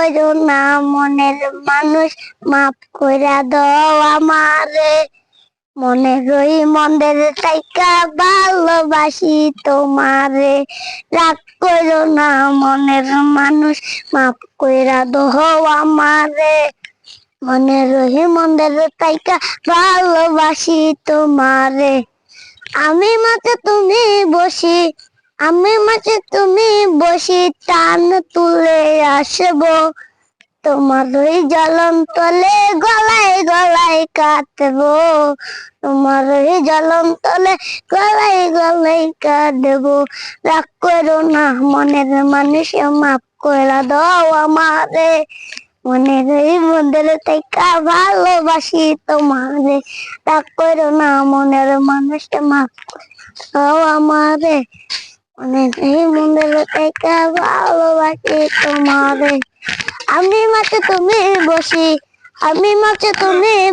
করো না মনের মানুষ, মাফ কইরা দাও আমারে। মনের ওই মন্দের তাইকা ভালোবাসি তোমারে। রাগ করো না মনের মানুষ, মাফ কইরা দাও আমারে। মনের ওই মন্দের তাইকা ভালোবাসি তোমারে। আমি মাঝে তুমি বসি, আমি মাঝে তুমি বসি, টান তুলে আসবো তোমার ওই জ্বলন তলে, গলায় গলায় কাটবো। তোমার ওই জ্বলন তলে গলায় গলায় কাটবো। রাগ করো না মনের মানুষ, মাফ করে দাও আমারে। মনের ওই মন্দির থেকে ভালোবাসি তোমারে। রাগ করো না মনের মানুষ, মাফ করে দাও আমারে। মনের ওই মন্দির থেকে ভালোবাসি তোমারে। আমি মাঝে তুমি বসি, আমি মাঝে তুমি